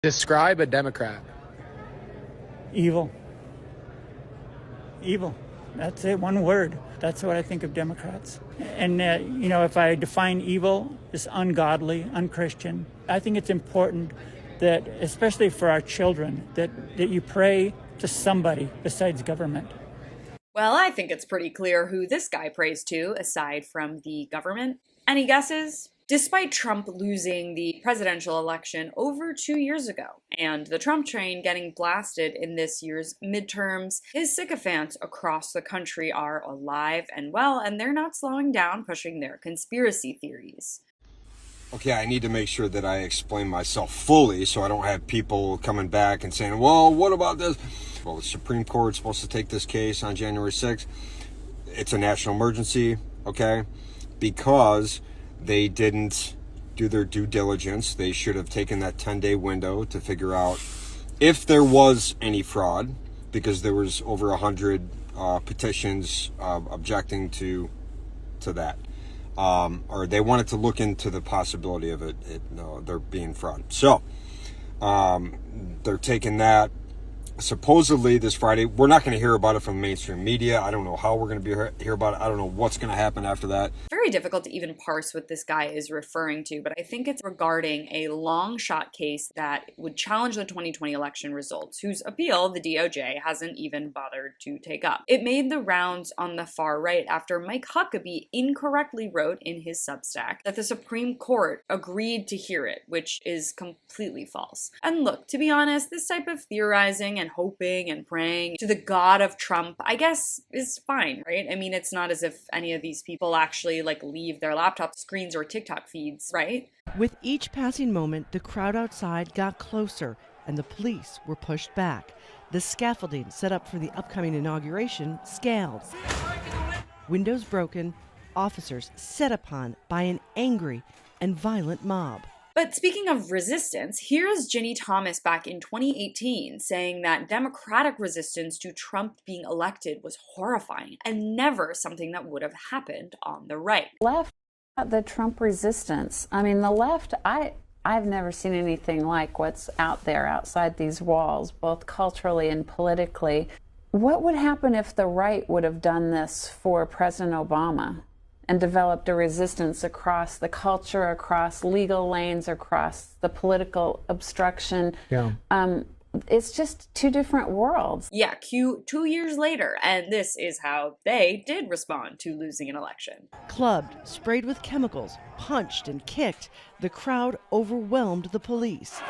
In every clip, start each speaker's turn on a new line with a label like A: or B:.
A: Describe a Democrat.
B: Evil. Evil. That's it, one word. That's what I think of Democrats. And, if I define evil as ungodly, unchristian, I think it's important that, especially for our children, that you pray to somebody besides government.
C: Well, I think it's pretty clear who this guy prays to, aside from the government. Any guesses? Despite Trump losing the presidential election over 2 years ago, and the Trump train getting blasted in this year's midterms, his sycophants across the country are alive and well, and they're not slowing down pushing their conspiracy theories.
D: Okay, I need to make sure that I explain myself fully so I don't have people coming back and saying, well, what about this? Well, the Supreme Court's supposed to take this case on January 6th. It's a national emergency, okay? Because they didn't do their due diligence. They should have taken that 10-day window to figure out if there was any fraud, because there was over 100 petitions objecting to that. Or they wanted to look into the possibility of there being fraud. So they're taking that. Supposedly this Friday, we're not going to hear about it from mainstream media. I don't know how we're going to hear about it. I don't know what's going to happen after that.
C: Very difficult to even parse what this guy is referring to, but I think it's regarding a long shot case that would challenge the 2020 election results, whose appeal the DOJ hasn't even bothered to take up. It made the rounds on the far right after Mike Huckabee incorrectly wrote in his Substack that the Supreme Court agreed to hear it, which is completely false. And look, to be honest, this type of theorizing and hoping and praying to the god of Trump, I guess, is fine, right? I mean, it's not as if any of these people actually leave their laptop screens or TikTok feeds, right?
E: With each passing moment, the crowd outside got closer and the police were pushed back. The scaffolding set up for the upcoming inauguration scaled. Windows broken, officers set upon by an angry and violent mob.
C: But speaking of resistance, here's Ginny Thomas back in 2018 saying that Democratic resistance to Trump being elected was horrifying and never something that would have happened on the right.
F: Left, the Trump resistance. I mean, the left, I've never seen anything like what's out there outside these walls, both culturally and politically. What would happen if the right would have done this for President Obama and developed a resistance across the culture, across legal lanes, across the political obstruction?
A: Yeah.
F: It's just two different worlds.
C: Yeah, cue 2 years later, and this is how they did respond to losing an election.
E: Clubbed, sprayed with chemicals, punched and kicked, the crowd overwhelmed the police.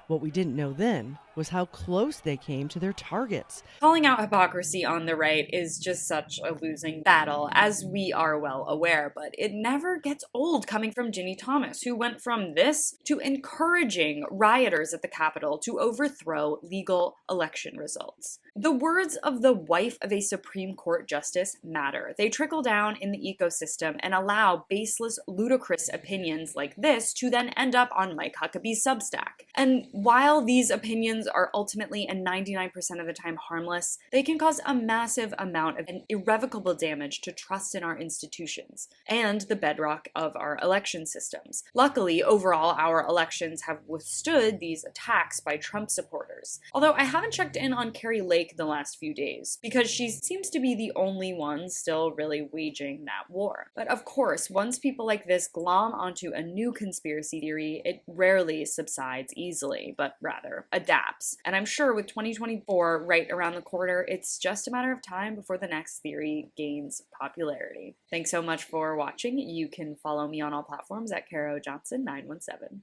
E: What we didn't know then was how close they came to their targets.
C: Calling out hypocrisy on the right is just such a losing battle, as we are well aware, but it never gets old coming from Ginny Thomas, who went from this to encouraging rioters at the Capitol to overthrow legal election results. The words of the wife of a Supreme Court justice matter. They trickle down in the ecosystem and allow baseless, ludicrous opinions like this to then end up on Mike Huckabee's Substack. And while these opinions are ultimately and 99% of the time harmless, they can cause a massive amount of irrevocable damage to trust in our institutions and the bedrock of our election systems. Luckily, overall, our elections have withstood these attacks by Trump supporters. Although I haven't checked in on Kari Lake the last few days, because she seems to be the only one still really waging that war. But of course, once people like this glom onto a new conspiracy theory, it rarely subsides easily, but rather adapts. And I'm sure with 2024 right around the corner, it's just a matter of time before the next theory gains popularity. Thanks so much for watching. You can follow me on all platforms at Caro Johnson 917.